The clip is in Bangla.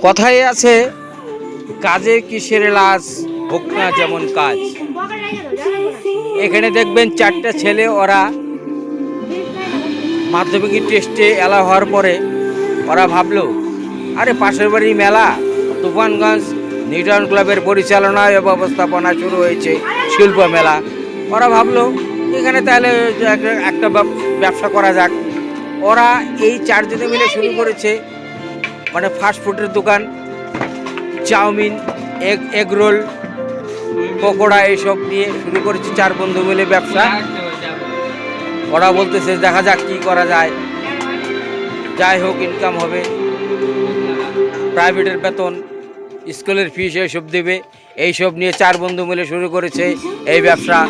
কথায় আছে, কাজে কিসের লাজ, হোক না যেমন কাজ। এখানে দেখবেন 4টা ছেলে, ওরা মাধ্যমিক টেস্টে এলাও হওয়ার পরে ওরা ভাবলো, আরে পাশের বাড়ির মেলা তুফানগঞ্জ নিউটাউন ক্লাবের পরিচালনায় ও ব্যবস্থাপনা শুরু হয়েছে শিল্প মেলা। ওরা ভাবলো এখানে তাহলে একটা ব্যবসা করা যাক। ওরা এই 4 জনে মিলে শুরু করেছে, মানে ফাস্টফুডের দোকান, চাউমিন, এগ রোল, পকোড়া এইসব নিয়ে শুরু করেছে 4 বন্ধু মিলে ব্যবসা। ওরা বলতেছে দেখা যাক কি করা যায়, যাই হোক ইনকাম হবে, প্রাইভেটের বেতন, স্কুলের ফিস এইসব দেবে। এইসব নিয়ে 4 বন্ধু মিলে শুরু করেছে এই ব্যবসা।